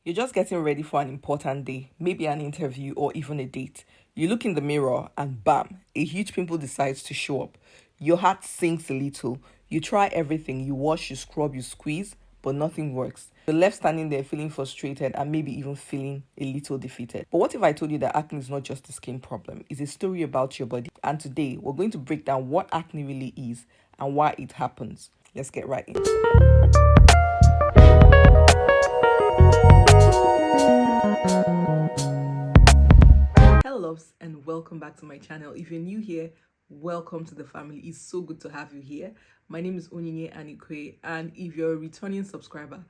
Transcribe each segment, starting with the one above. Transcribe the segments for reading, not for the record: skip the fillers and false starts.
You're just getting ready for an important day, maybe an interview or even a date. You look in the mirror and bam, a huge pimple decides to show up. Your heart sinks a little. You try everything. You wash, you scrub, you squeeze, but nothing works. You're left standing there feeling frustrated and maybe even feeling a little defeated. But what if I told you that acne is not just a skin problem? It's a story about your body. And today, we're going to break down what acne really is and why it happens. Let's get right in. Hello loves, and welcome back to my channel. If you're new here, welcome to the family. It's so good to have you here. My name is Onyi Anekwe, and if you're a returning subscriber,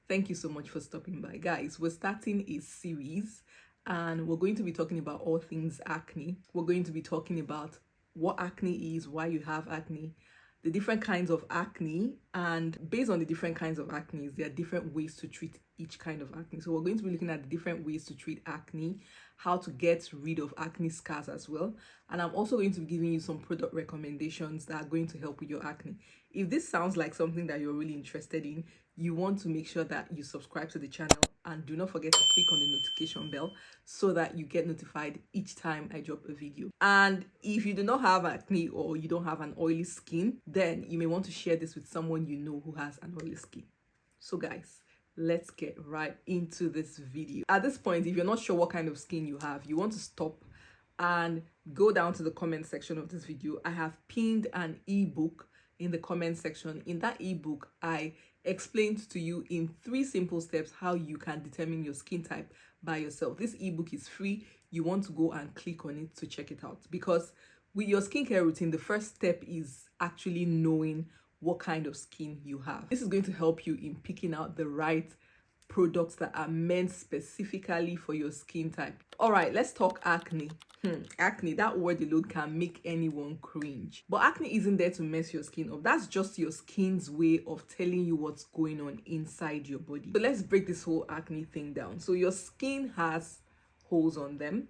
thank you so much for stopping by. Guys, we're starting a series and we're going to be talking about all things acne. We're going to be talking about what acne is, why you have acne, the different kinds of acne, and based on the different kinds of acne, there are different ways to treat each kind of acne. So we're going to be looking at the different ways to treat acne, how to get rid of acne scars as well. And I'm also going to be giving you some product recommendations that are going to help with your acne. If this sounds like something that you're really interested in, you want to make sure that you subscribe to the channel and do not forget to click on the notification bell so that you get notified each time I drop a video. And if you do not have acne or you don't have an oily skin, then you may want to share this with someone you know who has an oily skin. So guys, let's get right into this video. At this point, if you're not sure what kind of skin you have, you want to stop and go down to the comment section of this video. I have pinned an ebook in the comment section. In that ebook, I explained to you in 3 simple steps how you can determine your skin type by yourself. This ebook is free. You want to go and click on it to check it out, because with your skincare routine, the first step is actually knowing what kind of skin you have. This is going to help you in picking out the right products that are meant specifically for your skin type. All right, let's talk acne. Acne, that word alone can make anyone cringe. But acne isn't there to mess your skin up. That's just your skin's way of telling you what's going on inside your body. So let's break this whole acne thing down. So your skin has holes on them,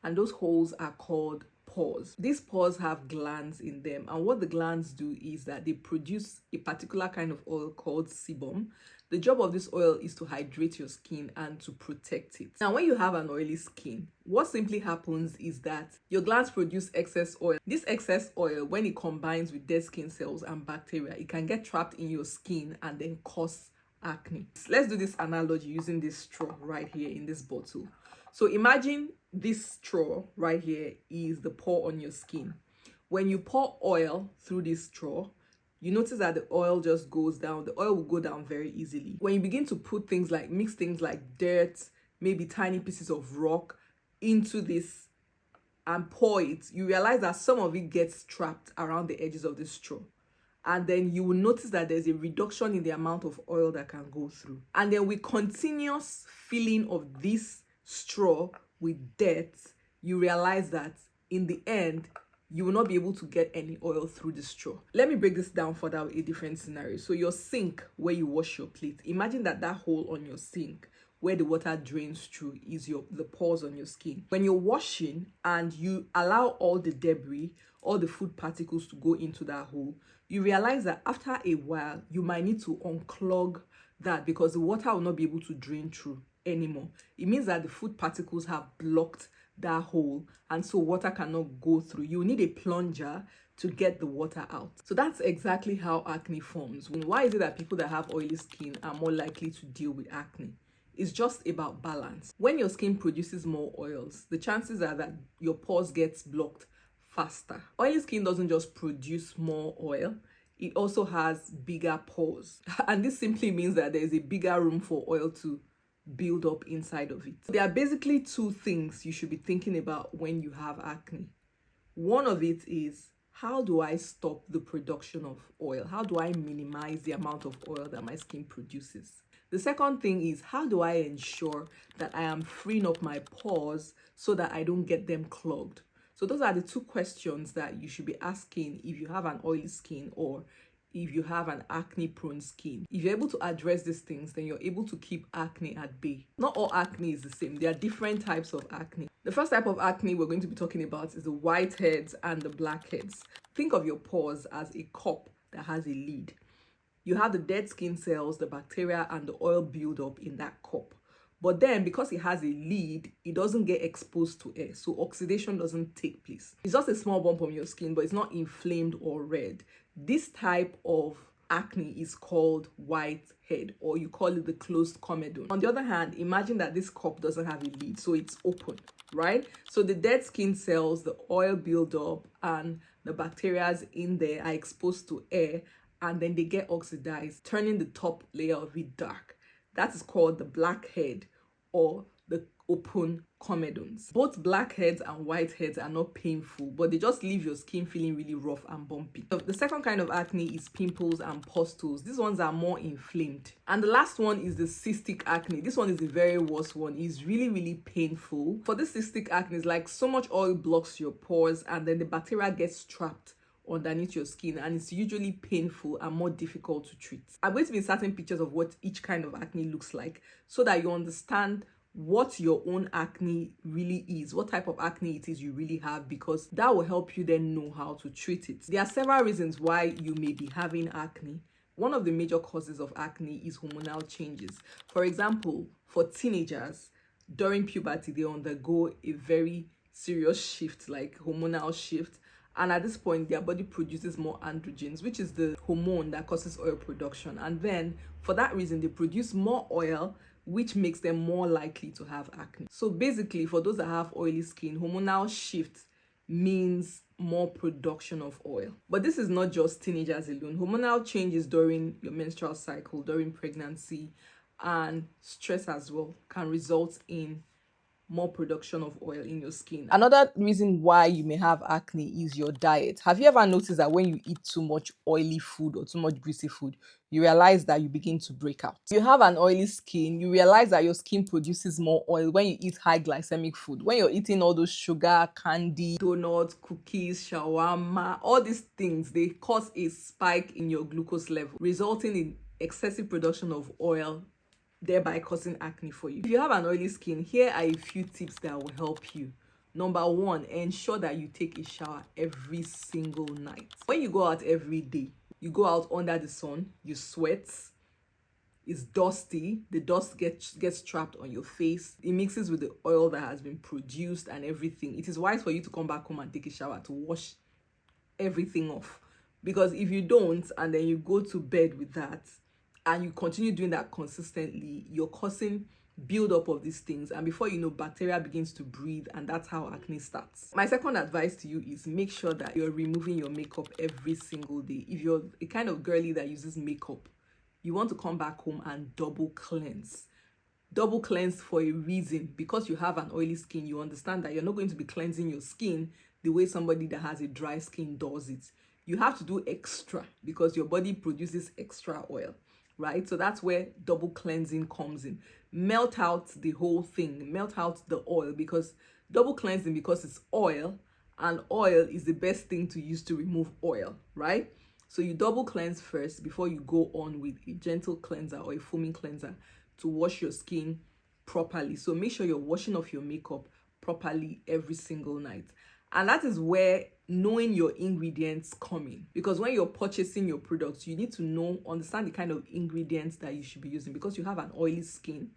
and those holes are called pores. These pores have glands in them, and what the glands do is that they produce a particular kind of oil called sebum. The job of this oil is to hydrate your skin and to protect it. Now, when you have an oily skin, what simply happens is that your glands produce excess oil. This excess oil, when it combines with dead skin cells and bacteria, it can get trapped in your skin and then cause acne. Let's do this analogy using this straw right here in this bottle. So imagine this straw right here is the pore on your skin. When you pour oil through this straw, you notice that the oil just goes down. The oil will go down very easily. When you begin to put things like, mix things like dirt, maybe tiny pieces of rock into this and pour it, you realize that some of it gets trapped around the edges of the straw. And then you will notice that there's a reduction in the amount of oil that can go through. And then with continuous filling of this straw with dirt, you realize that in the end, you will not be able to get any oil through the straw. Let me break this down further with a different scenario. So your sink where you wash your plate, imagine that hole on your sink where the water drains through is the pores on your skin. When you're washing and you allow all the debris, all the food particles to go into that hole, you realize that after a while, you might need to unclog that because the water will not be able to drain through anymore. It means that the food particles have blocked that hole, and so water cannot go through. You need a plunger to get the water out. So that's exactly how acne forms. Why is it that people that have oily skin are more likely to deal with acne? It's just about balance. When your skin produces more oils, the chances are that your pores gets blocked faster. Oily skin doesn't just produce more oil, it also has bigger pores. And this simply means that there is a bigger room for oil to build up inside of it. There are basically 2 things you should be thinking about when you have acne. One of it is, how do I stop the production of oil? How do I minimize the amount of oil that my skin produces? The second thing is, how do I ensure that I am freeing up my pores so that I don't get them clogged? So those are the 2 questions that you should be asking if you have an oily skin or if you have an acne-prone skin. If you're able to address these things, then you're able to keep acne at bay. Not all acne is the same. There are different types of acne. The first type of acne we're going to be talking about is the whiteheads and the blackheads. Think of your pores as a cup that has a lid. You have the dead skin cells, the bacteria, and the oil buildup in that cup. But then because it has a lid, it doesn't get exposed to air, so oxidation doesn't take place. It's just a small bump on your skin, but it's not inflamed or red. This type of acne is called whitehead, or you call it the closed comedone. On the other hand, imagine that this cup doesn't have a lid, so it's open, right? So the dead skin cells, the oil build up, and the bacteria in there are exposed to air, and then they get oxidized, turning the top layer of it dark. That is called the blackhead or the open comedones. Both blackheads and whiteheads are not painful, but they just leave your skin feeling really rough and bumpy. So the second kind of acne is pimples and pustules. These ones are more inflamed. And the last one is the cystic acne. This one is the very worst one. It's really, really painful. For this cystic acne, it's like so much oil blocks your pores, and then the bacteria gets trapped underneath your skin, and it's usually painful and more difficult to treat. I'm going to be inserting pictures of what each kind of acne looks like so that you understand what your own acne really is, what type of acne it is you really have, because that will help you then know how to treat it. There are several reasons why you may be having acne. One of the major causes of acne is hormonal changes. For example, for teenagers, during puberty, they undergo a very serious shift, like hormonal shift. And at this point, their body produces more androgens, which is the hormone that causes oil production. And then for that reason, they produce more oil, which makes them more likely to have acne. So basically, for those that have oily skin, hormonal shift means more production of oil. But this is not just teenagers alone. Hormonal changes during your menstrual cycle, during pregnancy, and stress as well can result in more production of oil in your skin. Another reason why you may have acne is your diet. Have you ever noticed that when you eat too much oily food or too much greasy food, you realize that you begin to break out? You have an oily skin, you realize that your skin produces more oil when you eat high glycemic food. When you're eating all those sugar, candy, donuts, cookies, shawarma, all these things, they cause a spike in your glucose level, resulting in excessive production of oil, thereby causing acne for you. If you have an oily skin, here are a few tips that will help you. Number one, ensure that you take a shower every single night. When you go out every day, you go out under the sun, you sweat, it's dusty, the dust gets trapped on your face, it mixes with the oil that has been produced and everything. It is wise for you to come back home and take a shower to wash everything off, because if you don't and then you go to bed with that and you continue doing that consistently, you're causing build-up of these things, and before you know, bacteria begins to breathe, and that's how acne starts. My second advice to you is make sure that you're removing your makeup every single day. If you're a kind of girly that uses makeup, you want to come back home and double cleanse. Double cleanse for a reason. Because you have an oily skin, you understand that you're not going to be cleansing your skin the way somebody that has a dry skin does it. You have to do extra because your body produces extra oil, right? So that's where double cleansing comes in. Melt out the whole thing, melt out the oil, because double cleansing, because it's oil, and oil is the best thing to use to remove oil, right? So you double cleanse first before you go on with a gentle cleanser or a foaming cleanser to wash your skin properly. So make sure you're washing off your makeup properly every single night. And that is where knowing your ingredients come in, because when you're purchasing your products, you need to understand the kind of ingredients that you should be using. Because you have an oily skin,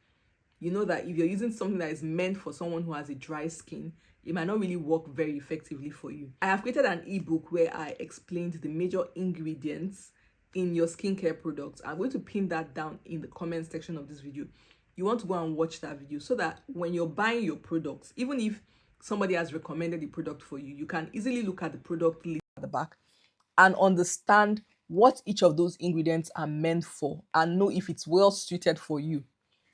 you know that if you're using something that is meant for someone who has a dry skin, it might not really work very effectively for you. I have created an ebook where I explained the major ingredients in your skincare products. I'm going to pin that down in the comment section of this video. You want to go and watch that video so that when you're buying your products, even if somebody has recommended the product for you, you can easily look at the product list at the back and understand what each of those ingredients are meant for and know if it's well suited for you.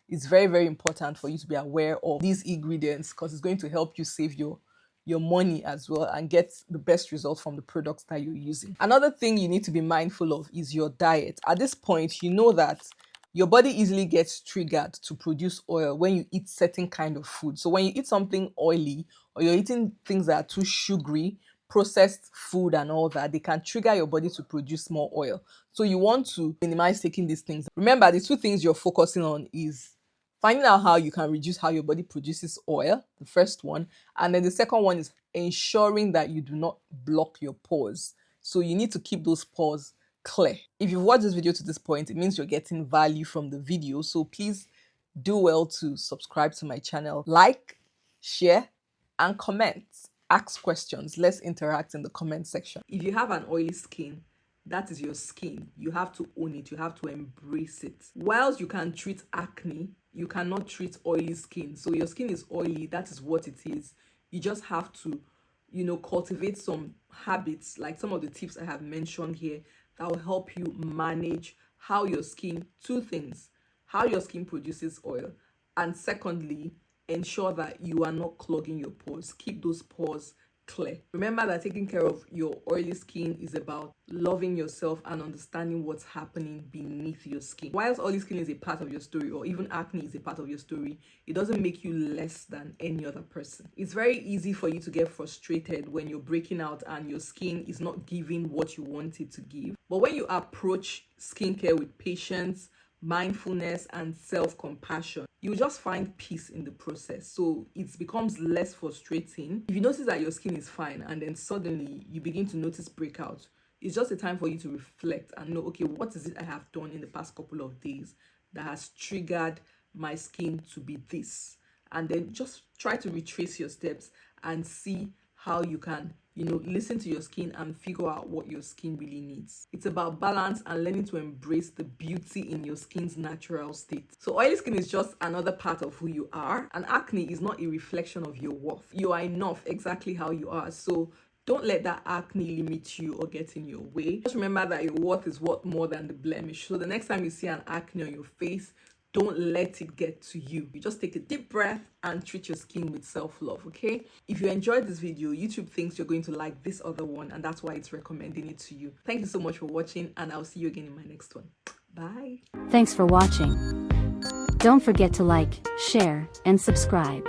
It's very, very important for you to be aware of these ingredients, because it's going to help you save your money as well and get the best results from the products that you're using. Another thing you need to be mindful of is your diet. At this point, you know that your body easily gets triggered to produce oil when you eat certain kind of food. So when you eat something oily, or you're eating things that are too sugary, processed food and all that, they can trigger your body to produce more oil. So you want to minimize taking these things. Remember, the two things you're focusing on is finding out how you can reduce how your body produces oil, the first one. And then the second one is ensuring that you do not block your pores. So you need to keep those pores clear. If you've watched this video to this point, it means you're getting value from the video. So please do well to subscribe to my channel, like, share, and comment. Ask questions. Let's interact in the comment section. If you have an oily skin, that is your skin. You have to own it. You have to embrace it. Whilst you can treat acne, you cannot treat oily skin. So your skin is oily. That is what it is. You just have to, cultivate some habits, like some of the tips I have mentioned here, that will help you manage how your skin, two things, how your skin produces oil, and secondly, ensure that you are not clogging your pores. Keep those pores clear. Remember that taking care of your oily skin is about loving yourself and understanding what's happening beneath your skin. Whilst oily skin is a part of your story, or even acne is a part of your story, it doesn't make you less than any other person. It's very easy for you to get frustrated when you're breaking out and your skin is not giving what you want it to give. But when you approach skincare with patience, mindfulness, and self-compassion, you just find peace in the process. So it becomes less frustrating. If you notice that your skin is fine and then suddenly you begin to notice breakouts, it's just a time for you to reflect and know, okay, what is it I have done in the past couple of days that has triggered my skin to be this? And then just try to retrace your steps and see how you can listen to your skin and figure out what your skin really needs. It's about balance and learning to embrace the beauty in your skin's natural state. So oily skin is just another part of who you are, and acne is not a reflection of your worth. You are enough exactly how you are. So don't let that acne limit you or get in your way. Just remember that your worth is worth more than the blemish. So the next time you see an acne on your face, don't let it get to you. You just take a deep breath and treat your skin with self-love, okay? If you enjoyed this video, YouTube thinks you're going to like this other one, and that's why it's recommending it to you. Thank you so much for watching, and I'll see you again in my next one. Bye. Thanks for watching. Don't forget to like, share, and subscribe.